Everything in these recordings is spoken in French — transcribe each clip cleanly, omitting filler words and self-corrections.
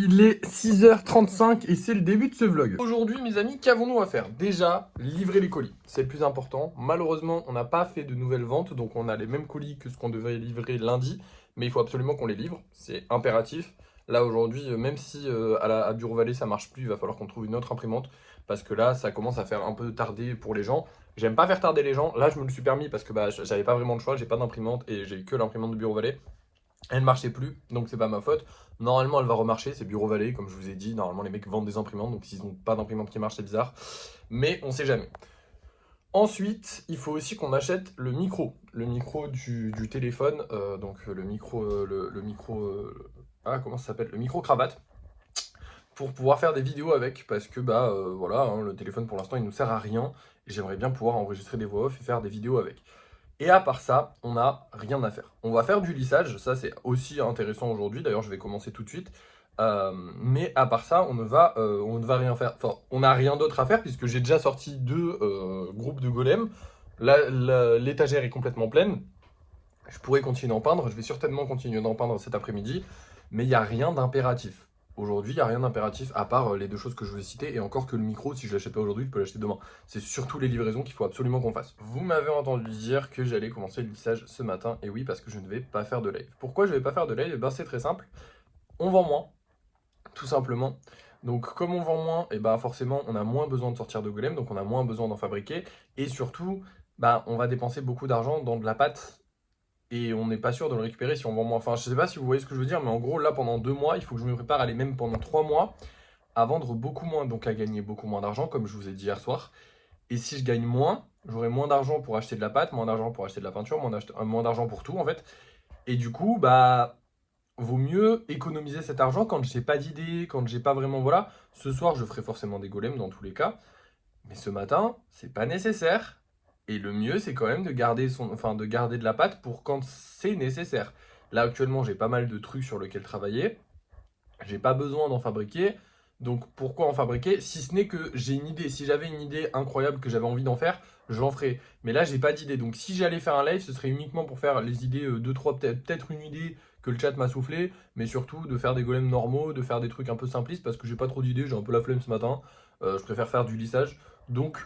Il est 6h35 et c'est le début de ce vlog. Aujourd'hui, mes amis, qu'avons-nous à faire? Déjà, livrer les colis. C'est le plus important. Malheureusement, on n'a pas fait de nouvelles ventes, donc on a les mêmes colis que ce qu'on devait livrer lundi, mais il faut absolument qu'on les livre. C'est impératif. Là, aujourd'hui, même si à Bureau Vallée, ça marche plus, il va falloir qu'on trouve une autre imprimante, parce que là, ça commence à faire un peu tarder pour les gens. J'aime pas faire tarder les gens. Là, je me le suis permis parce que j'avais pas vraiment le choix, j'ai pas d'imprimante et j'ai que l'imprimante de Bureau Vallée. Elle ne marchait plus, donc c'est pas ma faute. Normalement, elle va remarcher, c'est Bureau Vallée, comme je vous ai dit. Normalement, les mecs vendent des imprimantes, donc s'ils n'ont pas d'imprimante qui marche, c'est bizarre. Mais on sait jamais. Ensuite, il faut aussi qu'on achète le micro. Le micro du téléphone, donc le micro... comment ça s'appelle? Le micro cravate. Pour pouvoir faire des vidéos avec, parce que voilà, hein, le téléphone pour l'instant il nous sert à rien. Et j'aimerais bien pouvoir enregistrer des voix off et faire des vidéos avec. Et à part ça, on n'a rien à faire. On va faire du lissage, ça c'est aussi intéressant aujourd'hui, d'ailleurs je vais commencer tout de suite. Mais à part ça, on ne va rien faire. Enfin, on n'a rien d'autre à faire puisque j'ai déjà sorti 2 groupes de golems. L'étagère est complètement pleine. Je pourrais continuer d'en peindre, je vais certainement continuer d'en peindre cet après-midi. Mais il n'y a rien d'impératif. Aujourd'hui, il n'y a rien d'impératif à part les 2 choses que je vous ai citées. Et encore que le micro, si je ne l'achète pas aujourd'hui, je peux l'acheter demain. C'est surtout les livraisons qu'il faut absolument qu'on fasse. Vous m'avez entendu dire que j'allais commencer le lissage ce matin. Et oui, parce que je ne vais pas faire de live. Pourquoi je ne vais pas faire de live? C'est très simple. On vend moins, tout simplement. Donc comme on vend moins, et forcément on a moins besoin de sortir de golem, donc on a moins besoin d'en fabriquer. Et surtout, on va dépenser beaucoup d'argent dans de la pâte et on n'est pas sûr de le récupérer si on vend moins. Enfin, je sais pas si vous voyez ce que je veux dire, mais en gros, là, pendant 2 mois, il faut que je me prépare, aller même pendant 3 mois, à vendre beaucoup moins, donc à gagner beaucoup moins d'argent, comme je vous ai dit hier soir. Et si je gagne moins, j'aurai moins d'argent pour acheter de la pâte, moins d'argent pour acheter de la peinture, moins d'argent pour tout, en fait. Et du coup, vaut mieux économiser cet argent quand j'ai pas d'idée, quand j'ai pas vraiment, voilà. Ce soir, je ferai forcément des golems dans tous les cas. Mais ce matin, c'est pas nécessaire. Et le mieux, c'est quand même de garder de garder de la pâte pour quand c'est nécessaire. Là, actuellement, j'ai pas mal de trucs sur lesquels travailler. J'ai pas besoin d'en fabriquer. Donc, pourquoi en fabriquer? Si ce n'est que j'ai une idée. Si j'avais une idée incroyable que j'avais envie d'en faire, j'en ferais. Mais là, j'ai pas d'idée. Donc, si j'allais faire un live, ce serait uniquement pour faire les idées 2-3, peut-être une idée que le chat m'a soufflé. Mais surtout, de faire des golems normaux, de faire des trucs un peu simplistes parce que j'ai pas trop d'idées. J'ai un peu la flemme ce matin. Je préfère faire du lissage. Donc,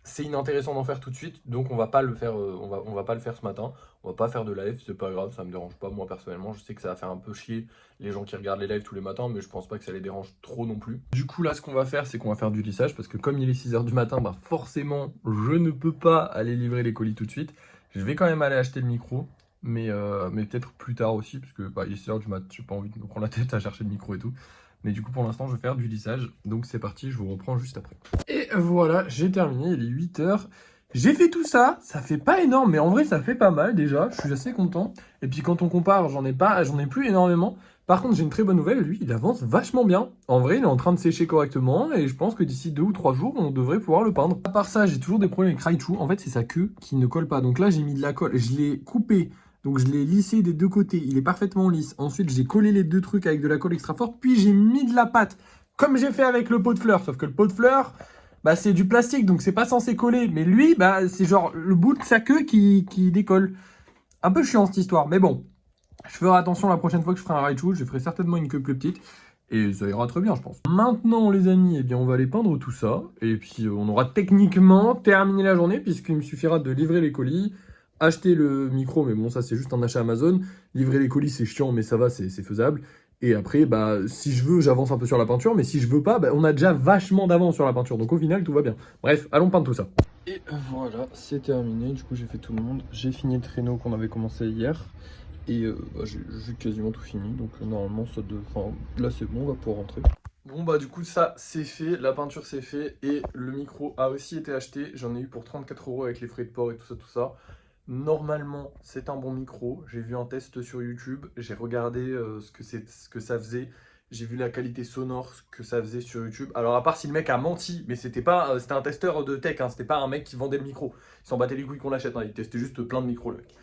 c'est inintéressant d'en faire tout de suite, donc on va pas le faire, on va pas le faire ce matin, on va pas faire de live, c'est pas grave, ça me dérange pas moi personnellement, je sais que ça va faire un peu chier les gens qui regardent les lives tous les matins, mais je pense pas que ça les dérange trop non plus. Du coup là ce qu'on va faire, c'est qu'on va faire du lissage, parce que comme il est 6h du matin, forcément je ne peux pas aller livrer les colis tout de suite. Je vais quand même aller acheter le micro, mais peut-être plus tard aussi, parce que il est 6h du matin, j'ai pas envie de me prendre la tête à chercher le micro et tout. Mais du coup, pour l'instant, je vais faire du lissage. Donc, c'est parti, je vous reprends juste après. Et voilà, j'ai terminé, il est 8h. J'ai fait tout ça, ça fait pas énorme, mais en vrai, ça fait pas mal déjà. Je suis assez content. Et puis, quand on compare, j'en ai plus énormément. Par contre, j'ai une très bonne nouvelle, lui, il avance vachement bien. En vrai, il est en train de sécher correctement. Et je pense que d'ici 2 ou 3 jours, on devrait pouvoir le peindre. À part ça, j'ai toujours des problèmes avec Raichu. En fait, c'est sa queue qui ne colle pas. Donc là, j'ai mis de la colle. Je l'ai coupé. Donc je l'ai lissé des 2 côtés, il est parfaitement lisse. Ensuite, j'ai collé les 2 trucs avec de la colle extra forte, puis j'ai mis de la pâte, comme j'ai fait avec le pot de fleurs. Sauf que le pot de fleurs, c'est du plastique, donc c'est pas censé coller. Mais lui, c'est genre le bout de sa queue qui décolle. Un peu chiant cette histoire, mais bon. Je ferai attention la prochaine fois que je ferai un Raichu, je ferai certainement une queue plus petite. Et ça ira très bien, je pense. Maintenant, les amis, on va aller peindre tout ça. Et puis, on aura techniquement terminé la journée, puisqu'il me suffira de livrer les colis, acheter le micro, mais bon, ça, c'est juste un achat Amazon. Livrer les colis, c'est chiant, mais ça va, c'est faisable. Et après, si je veux, j'avance un peu sur la peinture, mais si je veux pas, on a déjà vachement d'avance sur la peinture. Donc, au final, tout va bien. Bref, allons peindre tout ça. Et voilà, c'est terminé. Du coup, j'ai fait tout le monde. J'ai fini le traîneau qu'on avait commencé hier. Et j'ai quasiment tout fini, donc normalement là c'est bon, on va pouvoir rentrer. Bon du coup ça c'est fait, la peinture c'est fait et le micro a aussi été acheté. J'en ai eu pour 34 € avec les frais de port et tout ça. Normalement c'est un bon micro, j'ai vu un test sur YouTube, j'ai regardé ce que ça faisait. J'ai vu la qualité sonore, ce que ça faisait sur YouTube. Alors à part si le mec a menti, mais c'était un testeur de tech, hein, c'était pas un mec qui vendait le micro. Il s'en battait les couilles qu'on l'achète, hein, il testait juste plein de micros le mec.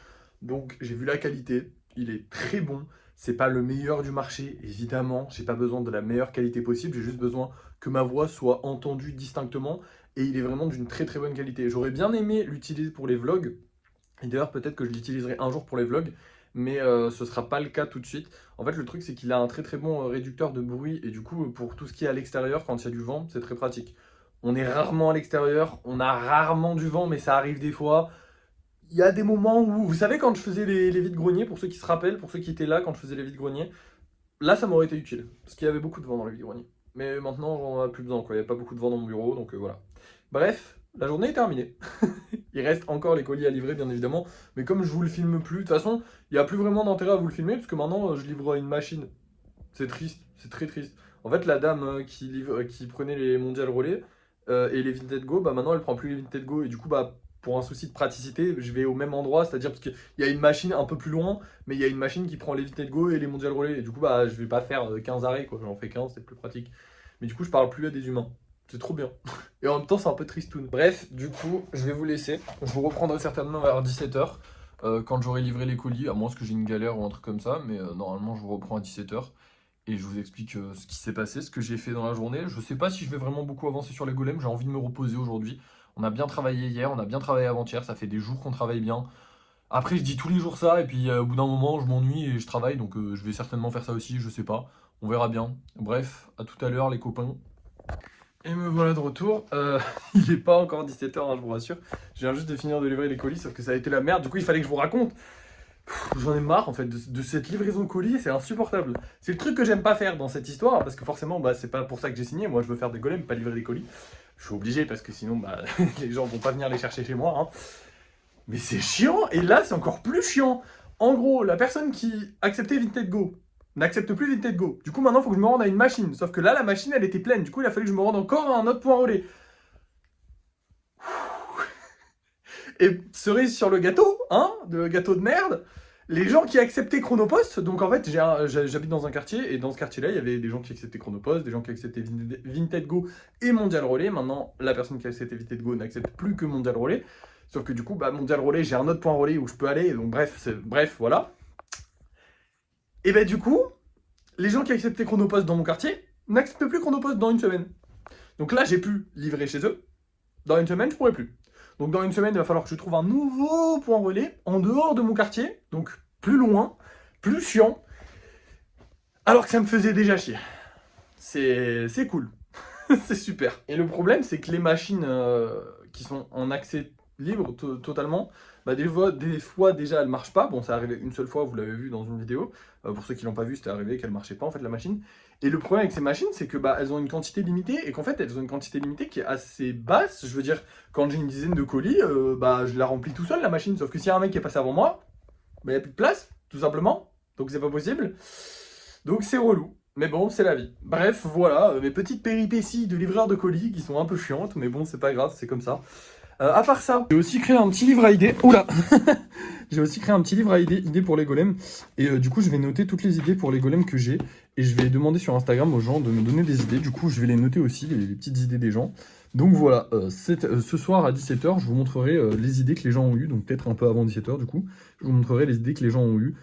Donc j'ai vu la qualité, il est très bon. C'est pas le meilleur du marché, évidemment. J'ai pas besoin de la meilleure qualité possible, j'ai juste besoin que ma voix soit entendue distinctement. Et il est vraiment d'une très très bonne qualité. J'aurais bien aimé l'utiliser pour les vlogs. Et d'ailleurs peut-être que je l'utiliserai un jour pour les vlogs. mais ce sera pas le cas tout de suite. En fait, le truc, c'est qu'il a un très très bon réducteur de bruit, et du coup, pour tout ce qui est à l'extérieur, quand il y a du vent, c'est très pratique. On est rarement à l'extérieur, on a rarement du vent, mais ça arrive des fois. Il y a des moments où, vous savez, quand je faisais les vides-greniers, pour ceux qui se rappellent, pour ceux qui étaient là quand je faisais les vides-greniers, là, ça m'aurait été utile, parce qu'il y avait beaucoup de vent dans les vides-greniers. Mais maintenant, on n'a plus besoin, quoi. Il n'y a pas beaucoup de vent dans mon bureau, donc voilà. Bref, la journée est terminée. Il reste encore les colis à livrer, bien évidemment. Mais comme je vous le filme plus, de toute façon, il n'y a plus vraiment d'intérêt à vous le filmer, parce que maintenant, je livre à une machine. C'est triste, c'est très triste. En fait, la dame qui prenait les Mondial Relais et les Vinted Go, bah maintenant, elle prend plus les Vinted Go. Et du coup, bah, pour un souci de praticité, je vais au même endroit, c'est-à-dire parce qu'il y a une machine un peu plus loin, mais il y a une machine qui prend les Vinted Go et les Mondial Relais. Et du coup, bah, je vais pas faire 15 arrêts, quoi. J'en fais 15, c'est plus pratique. Mais du coup, je parle plus à des humains. C'est trop bien. Et en même temps, c'est un peu tristoun. Bref, du coup, je vais vous laisser. Je vous reprendrai certainement vers 17h quand j'aurai livré les colis, à moins que j'ai une galère ou un truc comme ça. Mais normalement, je vous reprends à 17h. Et je vous explique ce qui s'est passé, ce que j'ai fait dans la journée. Je sais pas si je vais vraiment beaucoup avancer sur les golems. J'ai envie de me reposer aujourd'hui. On a bien travaillé hier, on a bien travaillé avant-hier. Ça fait des jours qu'on travaille bien. Après, je dis tous les jours ça. Et puis au bout d'un moment, je m'ennuie et je travaille. Donc je vais certainement faire ça aussi. Je sais pas. On verra bien. Bref, à tout à l'heure, les copains. Et me voilà de retour. Il est pas encore 17h, hein, je vous rassure. Je viens juste de finir de livrer les colis, sauf que ça a été la merde. Du coup, il fallait que je vous raconte. J'en ai marre en fait de cette livraison de colis, c'est insupportable. C'est le truc que j'aime pas faire dans cette histoire, parce que forcément, bah, c'est pas pour ça que j'ai signé. Moi, je veux faire des golems, pas livrer des colis. Je suis obligé parce que sinon, bah, les gens vont pas venir les chercher chez moi, hein. Mais c'est chiant, et là, c'est encore plus chiant. En gros, la personne qui acceptait Vinted Go n'accepte plus Vinted Go. Du coup, maintenant, il faut que je me rende à une machine. Sauf que là, la machine, elle était pleine. Du coup, il a fallu que je me rende encore à un autre point relais. Et cerise sur le gâteau, hein, le gâteau de merde, les gens qui acceptaient Chronopost, donc en fait, j'habite dans un quartier, et dans ce quartier-là, il y avait des gens qui acceptaient Chronopost, des gens qui acceptaient Vinted Go et Mondial Relais. Maintenant, la personne qui acceptait Vinted Go n'accepte plus que Mondial Relais. Sauf que du coup, bah, Mondial Relais, j'ai un autre point relais où je peux aller, donc bref, voilà. Et bah du coup, les gens qui acceptaient Chronopost dans mon quartier n'acceptent plus Chronopost dans une semaine. Donc là, j'ai pu livrer chez eux. Dans une semaine, je pourrais plus. Donc dans une semaine, il va falloir que je trouve un nouveau point relais en dehors de mon quartier, donc plus loin, plus chiant, alors que ça me faisait déjà chier. C'est cool, c'est super. Et le problème, c'est que les machines qui sont en accès libre totalement, bah des fois déjà elles marchent pas. Bon, ça arrivé une seule fois, vous l'avez vu dans une vidéo. Pour ceux qui l'ont pas vu, c'était arrivé qu'elle marchait pas en fait la machine. Et le problème avec ces machines, c'est que bah elles ont une quantité limitée et qu'en fait elles ont une quantité limitée qui est assez basse. Je veux dire, quand j'ai une dizaine de colis, bah je la remplis tout seul la machine. Sauf que s'il y a un mec qui est passé avant moi, bah il y a plus de place, tout simplement. Donc c'est pas possible. Donc c'est relou. Mais bon, c'est la vie. Bref, voilà, mes petites péripéties de livreur de colis qui sont un peu chiantes, mais bon, c'est pas grave, c'est comme ça. À part ça, j'ai aussi créé un petit livre à idées. Oula. J'ai aussi créé un petit livre à idées pour les golems. Et du coup, je vais noter toutes les idées pour les golems que j'ai. Et je vais demander sur Instagram aux gens de me donner des idées. Du coup, je vais les noter aussi, les petites idées des gens. Donc voilà, ce soir à 17h, je vous montrerai les idées que les gens ont eues. Donc peut-être un peu avant 17h du coup. Je vous montrerai les idées que les gens ont eues.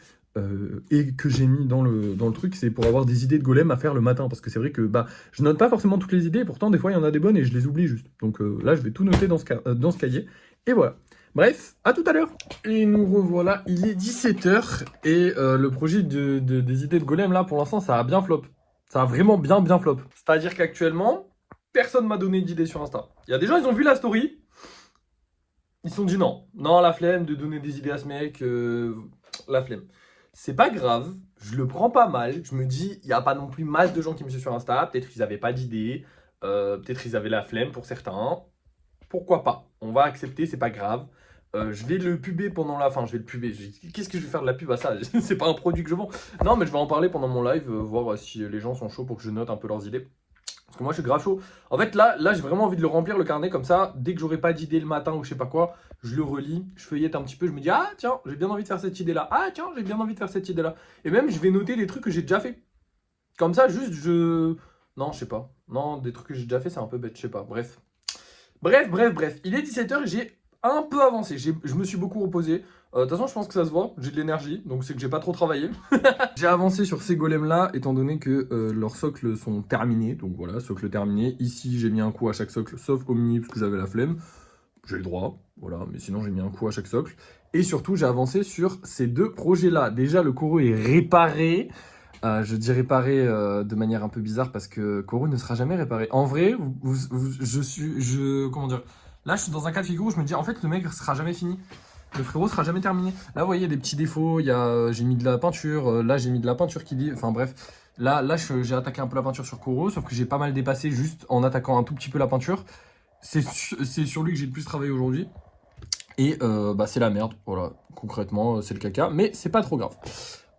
Et que j'ai mis dans le truc, c'est pour avoir des idées de golem à faire le matin, parce que c'est vrai que bah je note pas forcément toutes les idées, et pourtant des fois il y en a des bonnes et je les oublie juste. Donc là je vais tout noter dans ce cahier, et voilà. Bref, à tout à l'heure. Et nous revoilà, il est 17h, et le projet des idées de golem là pour l'instant ça a bien flop. Ça a vraiment bien flop. C'est-à-dire qu'actuellement, personne m'a donné d'idées sur Insta. Il y a des gens, ils ont vu la story, ils se sont dit non, la flemme de donner des idées à ce mec, la flemme. C'est pas grave, je le prends pas mal. Je me dis, il n'y a pas non plus masse de gens qui me suivent sur Insta. Peut-être qu'ils n'avaient pas d'idées. Peut-être qu'ils avaient la flemme pour certains. Pourquoi pas? On va accepter, c'est pas grave. Je vais le puber pendant la... Enfin, je vais le puber. Qu'est-ce que je vais faire de la pub à ça? C'est pas un produit que je vends. Non, mais je vais en parler pendant mon live, voir si les gens sont chauds pour que je note un peu leurs idées. Parce que moi, je suis grave chaud. En fait, là j'ai vraiment envie de le remplir, le carnet, comme ça. Dès que j'aurai pas d'idée le matin ou je sais pas quoi, je le relis, je feuillette un petit peu, je me dis, ah tiens, j'ai bien envie de faire cette idée-là. Ah tiens, j'ai bien envie de faire cette idée-là. Et même, je vais noter des trucs que j'ai déjà fait. Comme ça, juste, Non, je sais pas. Non, des trucs que j'ai déjà fait, c'est un peu bête, je sais pas. Bref. Bref. Il est 17h et j'ai un peu avancé. Je me suis beaucoup reposé. De toute façon, je pense que ça se voit. J'ai de l'énergie, donc c'est que j'ai pas trop travaillé. J'ai avancé sur ces golems-là, étant donné que leurs socles sont terminés. Donc voilà, socle terminé. Ici, j'ai mis un coup à chaque socle, sauf au mini, parce que j'avais la flemme. J'ai le droit, voilà. Mais sinon, j'ai mis un coup à chaque socle. Et surtout, j'ai avancé sur ces deux projets-là. Déjà, le Koro est réparé. Je dis réparé de manière un peu bizarre parce que Koro ne sera jamais réparé. En vrai, comment dire? Là, je suis dans un cas de figure où je me dis, en fait, le mec sera jamais fini. Le frérot sera jamais terminé. Là, vous voyez, des petits défauts. Il y a, j'ai mis de la peinture. Là, j'ai mis de la peinture qui dit. Enfin, bref. Là, j'ai attaqué un peu la peinture sur Koro, sauf que j'ai pas mal dépassé juste en attaquant un tout petit peu la peinture. C'est sur lui que j'ai le plus travaillé aujourd'hui. Et bah, c'est la merde. Voilà, concrètement, c'est le caca. Mais c'est pas trop grave.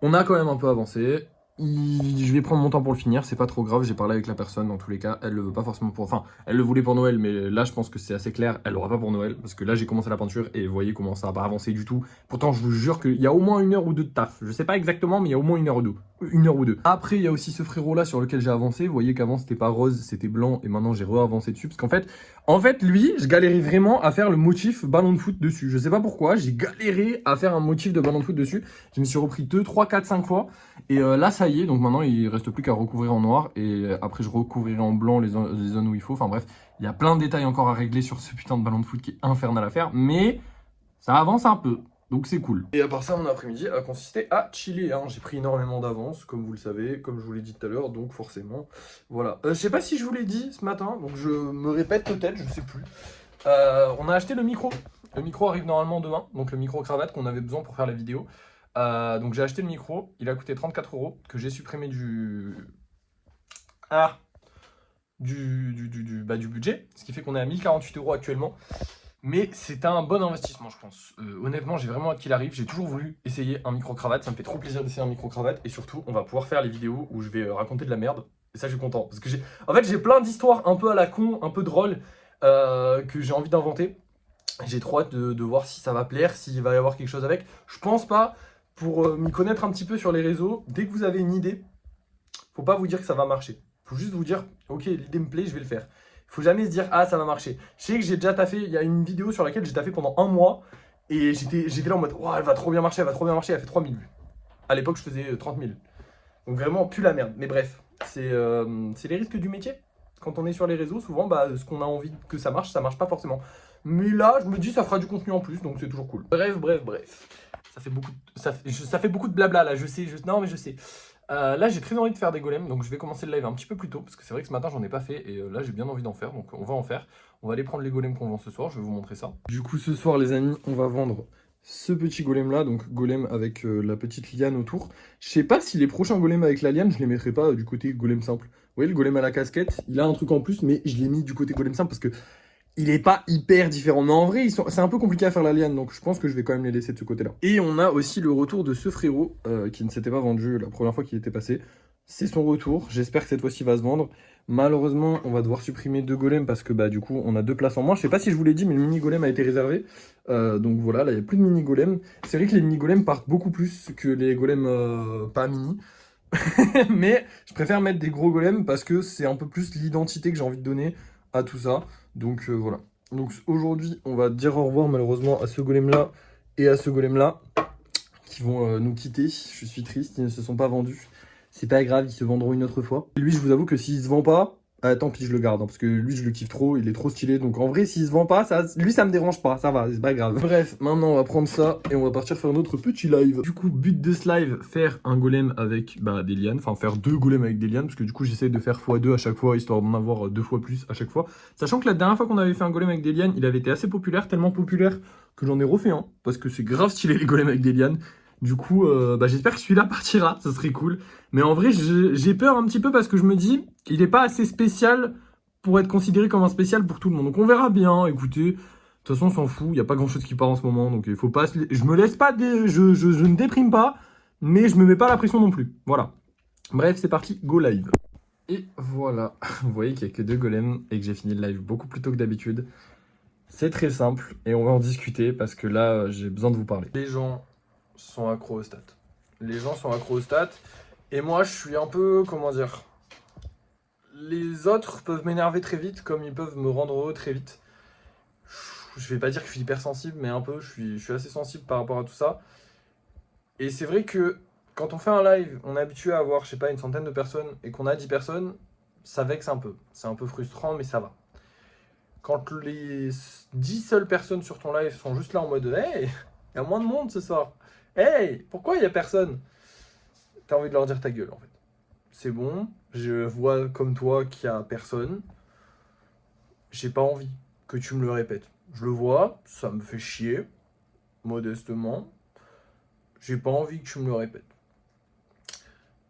On a quand même un peu avancé. Je vais prendre mon temps pour le finir, c'est pas trop grave, j'ai parlé avec la personne dans tous les cas, elle le veut pas forcément pour... Enfin, elle le voulait pour Noël, mais là je pense que c'est assez clair, elle l'aura pas pour Noël, parce que là j'ai commencé la peinture et vous voyez comment ça a pas avancé du tout. Pourtant je vous jure qu'il y a au moins 1 heure ou deux de taf, je sais pas exactement, mais il y a au moins 1 heure ou deux. 1 heure ou deux. Après il y a aussi ce frérot là sur lequel j'ai avancé, vous voyez qu'avant c'était pas rose, c'était blanc, et maintenant j'ai re-avancé dessus, parce qu'en fait lui, je galérais vraiment à faire le motif ballon de foot dessus. Je sais pas pourquoi, j'ai galéré à faire un motif de ballon de foot dessus, je me suis repris 2, 3, 4, 5 fois. Et là, ça y est, donc maintenant, il reste plus qu'à recouvrir en noir. Et après, je recouvrirai en blanc les zones où il faut. Enfin bref, il y a plein de détails encore à régler sur ce putain de ballon de foot qui est infernal à faire. Mais ça avance un peu, donc c'est cool. Et à part ça, mon après-midi a consisté à chiller. Hein. J'ai pris énormément d'avance, comme vous le savez, comme je vous l'ai dit tout à l'heure. Donc forcément, voilà. Je sais pas si je vous l'ai dit ce matin, donc je me répète peut-être, je sais plus. On a acheté le micro. Le micro arrive normalement demain, donc le micro-cravate qu'on avait besoin pour faire la vidéo. Donc j'ai acheté le micro, il a coûté 34 € que j'ai supprimé du budget, ce qui fait qu'on est à 1048 € actuellement. Mais c'est un bon investissement, je pense. Honnêtement, j'ai vraiment hâte qu'il arrive. J'ai toujours voulu essayer un micro-cravate. Ça me fait trop plaisir d'essayer un micro-cravate. Et surtout, on va pouvoir faire les vidéos où je vais raconter de la merde. Et ça, je suis content. Parce que en fait, j'ai plein d'histoires un peu à la con, un peu drôles, que j'ai envie d'inventer. J'ai trop hâte de voir si ça va plaire, s'il va y avoir quelque chose avec. Je pense pas. Pour m'y connaître un petit peu sur les réseaux, dès que vous avez une idée, faut pas vous dire que ça va marcher. Faut juste vous dire, ok, l'idée me plaît, je vais le faire. Faut jamais se dire, ah, ça va marcher. Je sais que j'ai déjà taffé, il y a une vidéo sur laquelle j'ai taffé pendant 1 mois, et j'étais là en mode, oh, elle va trop bien marcher, elle va trop bien marcher, elle fait 3000 vues. À l'époque, je faisais 30 000. Donc vraiment, plus la merde. Mais bref, c'est les risques du métier. Quand on est sur les réseaux, souvent, bah, ce qu'on a envie que ça marche pas forcément. Mais là, je me dis, ça fera du contenu en plus, donc c'est toujours cool. Bref. Ça fait beaucoup de blabla là, je sais. Non, mais je sais. Là, j'ai très envie de faire des golems, donc je vais commencer le live un petit peu plus tôt, parce que c'est vrai que ce matin, j'en ai pas fait, et là, j'ai bien envie d'en faire, donc on va en faire. On va aller prendre les golems qu'on vend ce soir, je vais vous montrer ça. Du coup, ce soir, les amis, on va vendre ce petit golem là, donc golem avec la petite liane autour. Je sais pas si les prochains golems avec la liane, je les mettrai pas du côté golem simple. Vous voyez, le golem à la casquette, il a un truc en plus, mais je l'ai mis du côté golem simple parce que il est pas hyper différent. Mais en vrai, c'est un peu compliqué à faire la liane, donc je pense que je vais quand même les laisser de ce côté-là. Et on a aussi le retour de ce frérot qui ne s'était pas vendu la première fois qu'il était passé. C'est son retour, j'espère que cette fois-ci il va se vendre. Malheureusement, on va devoir supprimer 2 golems parce que bah du coup, on a 2 places en moins. Je sais pas si je vous l'ai dit, mais le mini golem a été réservé. Donc voilà, là, il n'y a plus de mini golems. C'est vrai que les mini golems partent beaucoup plus que les golems pas mini. Mais je préfère mettre des gros golems parce que c'est un peu plus l'identité que j'ai envie de donner à tout ça. Donc voilà. Donc aujourd'hui, on va dire au revoir malheureusement à ce golem-là et à ce golem-là qui vont nous quitter. Je suis triste, ils ne se sont pas vendus. C'est pas grave, ils se vendront une autre fois. Et lui, je vous avoue que s'il se vend pas, tant pis, je le garde. Hein, parce que lui, je le kiffe trop, il est trop stylé. Donc en vrai, s'il se vend pas, lui, ça me dérange pas. Ça va, c'est pas grave. Bref, maintenant, on va prendre ça et on va partir faire notre petit live. Du coup, but de ce live, faire un golem avec des lianes. Enfin, faire 2 golems avec des lianes. Parce que du coup, j'essaie de faire x2 à chaque fois, histoire d'en avoir 2 fois plus à chaque fois. Sachant que la dernière fois qu'on avait fait un golem avec des lianes, il avait été assez populaire. Tellement populaire que j'en ai refait un. Parce que c'est grave stylé les golems avec des lianes. Du coup, j'espère que celui-là partira, ça serait cool. Mais en vrai, j'ai peur un petit peu parce que je me dis, il n'est pas assez spécial pour être considéré comme un spécial pour tout le monde. Donc on verra bien, écoutez. De toute façon, on s'en fout, il n'y a pas grand-chose qui part en ce moment. Donc il faut pas... Je me laisse pas... Je ne déprime pas, mais je me mets pas la pression non plus. Voilà. Bref, c'est parti, go live. Et voilà, vous voyez qu'il n'y a que 2 golems et que j'ai fini le live beaucoup plus tôt que d'habitude. C'est très simple et on va en discuter parce que là, j'ai besoin de vous parler. Les gens sont accros aux stats. Les gens sont accros aux stats. Et moi, je suis un peu, comment dire... Les autres peuvent m'énerver très vite, comme ils peuvent me rendre heureux très vite. Je vais pas dire que je suis hypersensible, mais un peu, je suis assez sensible par rapport à tout ça. Et c'est vrai que quand on fait un live, on est habitué à avoir, je sais pas, une centaine de personnes, et qu'on a 10 personnes, ça vexe un peu. C'est un peu frustrant, mais ça va. Quand les 10 seules personnes sur ton live sont juste là en mode « Hey, Il y a moins de monde ce soir. Hey, pourquoi il n'y a personne? T'as envie de leur dire ta gueule en fait. C'est bon, je vois comme toi qu'il n'y a personne. J'ai pas envie que tu me le répètes. Je le vois, ça me fait chier, modestement. J'ai pas envie que tu me le répètes.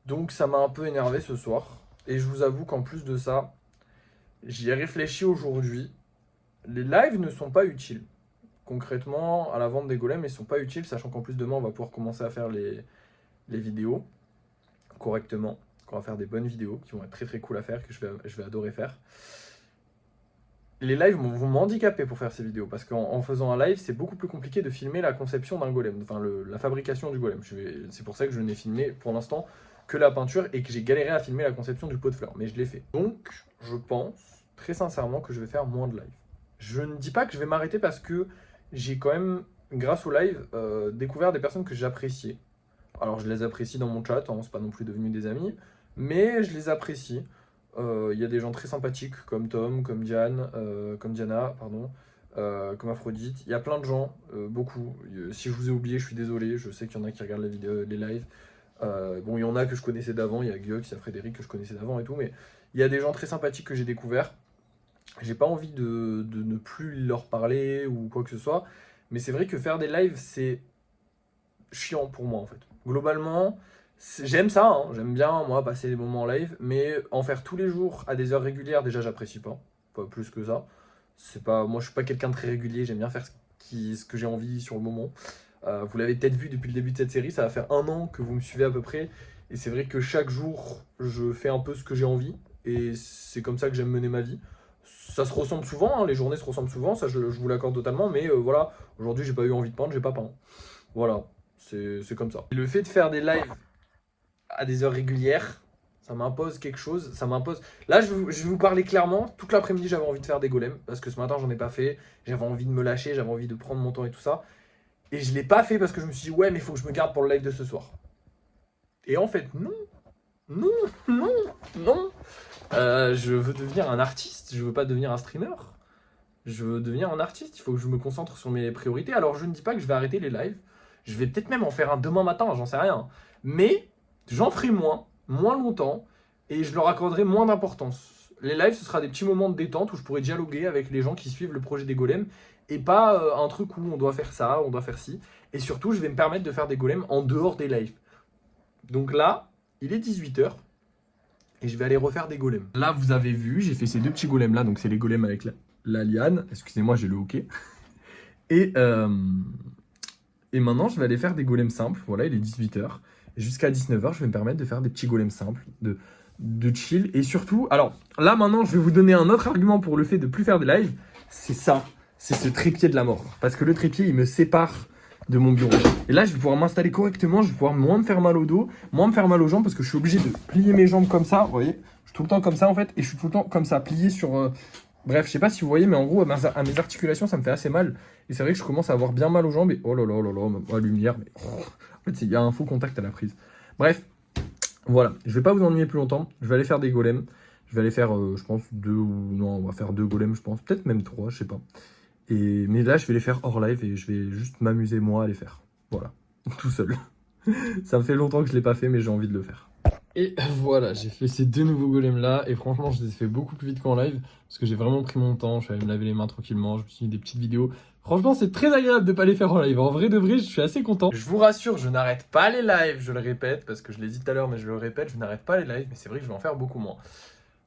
Donc ça m'a un peu énervé ce soir. Et je vous avoue qu'en plus de ça, j'y ai réfléchi aujourd'hui. Les lives ne sont pas utiles. Concrètement, à la vente des golems, ils sont pas utiles, sachant qu'en plus demain, on va pouvoir commencer à faire les vidéos correctement. On va faire des bonnes vidéos qui vont être très très cool à faire, que je vais adorer faire. Les lives vont m'handicaper pour faire ces vidéos, parce qu'en faisant un live, c'est beaucoup plus compliqué de filmer la conception d'un golem, enfin la fabrication du golem. C'est pour ça que je n'ai filmé pour l'instant que la peinture et que j'ai galéré à filmer la conception du pot de fleurs, mais je l'ai fait. Donc, je pense très sincèrement que je vais faire moins de live. Je ne dis pas que je vais m'arrêter parce que j'ai quand même, grâce au live, découvert des personnes que j'appréciais. Alors, je les apprécie dans mon chat, hein, c'est pas non plus devenu des amis, mais je les apprécie. Il y a des gens très sympathiques comme Tom, comme Diane, comme Diana, pardon, comme Aphrodite. Il y a plein de gens, beaucoup. Si je vous ai oublié, je suis désolé. Je sais qu'il y en a qui regardent les vidéos, les lives. Bon, il y en a que je connaissais d'avant. Il y a Gux, il y a Frédéric que je connaissais d'avant et tout. Mais il y a des gens très sympathiques que j'ai découverts. J'ai pas envie de ne plus leur parler ou quoi que ce soit. Mais c'est vrai que faire des lives, c'est chiant pour moi en fait. Globalement, j'aime ça, hein. J'aime bien moi passer des moments en live, mais en faire tous les jours à des heures régulières, déjà j'apprécie pas plus que ça. C'est pas, moi je suis pas quelqu'un de très régulier, j'aime bien faire ce que j'ai envie sur le moment. Vous l'avez peut-être vu depuis le début de cette série, ça va faire 1 an que vous me suivez à peu près, et c'est vrai que chaque jour je fais un peu ce que j'ai envie, et c'est comme ça que j'aime mener ma vie. Ça se ressemble souvent, hein, les journées se ressemblent souvent, ça je vous l'accorde totalement, mais voilà, aujourd'hui j'ai pas eu envie de peindre, j'ai pas peint. Voilà, c'est comme ça. Et le fait de faire des lives à des heures régulières, ça m'impose quelque chose, ça m'impose... Là, je vais vous parler clairement, toute l'après-midi, j'avais envie de faire des golems, parce que ce matin, j'en ai pas fait, j'avais envie de me lâcher, j'avais envie de prendre mon temps et tout ça, et je l'ai pas fait parce que je me suis dit, ouais, mais il faut que je me garde pour le live de ce soir. Et en fait, non, non, non, non. Je veux devenir un artiste, je veux pas devenir un streamer. Je veux devenir un artiste, il faut que je me concentre sur mes priorités. Alors je ne dis pas que je vais arrêter les lives, je vais peut-être même en faire un demain matin, j'en sais rien. Mais j'en ferai moins longtemps, et je leur accorderai moins d'importance. Les lives, ce sera des petits moments de détente où je pourrai dialoguer avec les gens qui suivent le projet des golems, et pas un truc où on doit faire ça, on doit faire ci. Et surtout, je vais me permettre de faire des golems en dehors des lives. Donc là, il est 18h, et je vais aller refaire des golems. Là, vous avez vu, j'ai fait ces 2 petits golems là, donc c'est les golems avec la liane. Excusez-moi, j'ai le hockey. Et, euh, et maintenant, je vais aller faire des golems simples. Voilà, il est 18h. Jusqu'à 19h, je vais me permettre de faire des petits golems simples, de chill. Et surtout, alors là, maintenant, je vais vous donner un autre argument pour le fait de plus faire des lives. C'est ça, c'est ce trépied de la mort. Parce que le trépied, il me sépare de mon bureau. Et là, je vais pouvoir m'installer correctement. Je vais pouvoir moins me faire mal au dos, moins me faire mal aux jambes, parce que je suis obligé de plier mes jambes comme ça. Vous voyez, je suis tout le temps comme ça, en fait. Et je suis tout le temps comme ça, plié sur... Bref, je sais pas si vous voyez, mais en gros, à mes articulations, ça me fait assez mal. Et c'est vrai que je commence à avoir bien mal aux jambes. Et oh là là là là, ma lumière. Mais... En fait, il y a un faux contact à la prise. Bref, voilà. Je vais pas vous ennuyer plus longtemps. Je vais aller faire des golems. Je vais aller faire, je pense, 2 ou... Non, on va faire 2 golems, je pense. Peut-être même 3, je sais pas. Mais là, je vais les faire hors live et je vais juste m'amuser, moi, à les faire. Voilà. Tout seul. Ça me fait longtemps que je l'ai pas fait, mais j'ai envie de le faire. Et voilà, j'ai fait ces 2 nouveaux golems là, et franchement je les ai fait beaucoup plus vite qu'en live, parce que j'ai vraiment pris mon temps, je suis allé me laver les mains tranquillement, je me suis mis des petites vidéos. Franchement c'est très agréable de pas les faire en live, en vrai de vrai je suis assez content. Je vous rassure, je n'arrête pas les lives, je le répète, parce que je l'ai dit tout à l'heure mais je le répète, je n'arrête pas les lives, mais c'est vrai que je vais en faire beaucoup moins.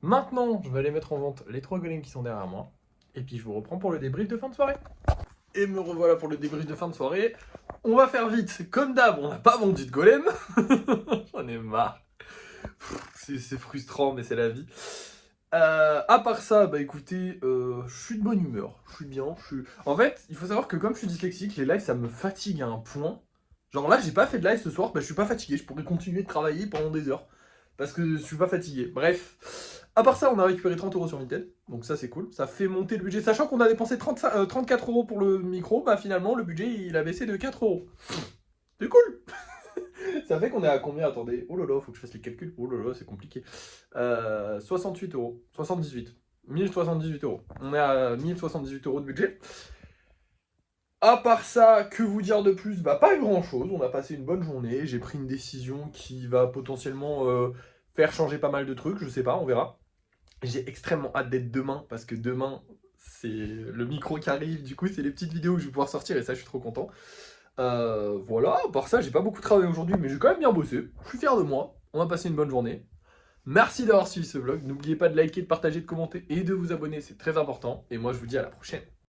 Maintenant, je vais aller mettre en vente les 3 golems qui sont derrière moi, et puis je vous reprends pour le débrief de fin de soirée. Et me revoilà pour le débrief de fin de soirée. On va faire vite, comme d'hab, on n'a pas vendu de golem. J'en ai marre. C'est frustrant, mais c'est la vie. À part ça, bah écoutez, je suis de bonne humeur, je suis bien. En fait, il faut savoir que comme je suis dyslexique, les lives ça me fatigue à un point. Genre là, j'ai pas fait de live ce soir, bah je suis pas fatigué, je pourrais continuer de travailler pendant des heures. Parce que je suis pas fatigué. Bref. À part ça, on a récupéré 30€ sur Vinted, donc ça c'est cool. Ça fait monter le budget. Sachant qu'on a dépensé 34€ pour le micro, bah finalement le budget il a baissé de 4€. C'est cool. Ça fait qu'on est à combien? Attendez. Oh là là, faut que je fasse les calculs. Oh là là, c'est compliqué. 68€. 78. 1078€. On est à 1078€ de budget. À part ça, que vous dire de plus? Bah pas grand chose, on a passé une bonne journée, j'ai pris une décision qui va potentiellement faire changer pas mal de trucs, je sais pas, on verra. J'ai extrêmement hâte d'être demain, parce que demain, c'est le micro qui arrive, du coup c'est les petites vidéos que je vais pouvoir sortir, et ça je suis trop content. Voilà, à part ça, j'ai pas beaucoup travaillé aujourd'hui, mais j'ai quand même bien bossé, je suis fier de moi, on a passé une bonne journée. Merci d'avoir suivi ce vlog, n'oubliez pas de liker, de partager, de commenter et de vous abonner, c'est très important, et moi je vous dis à la prochaine.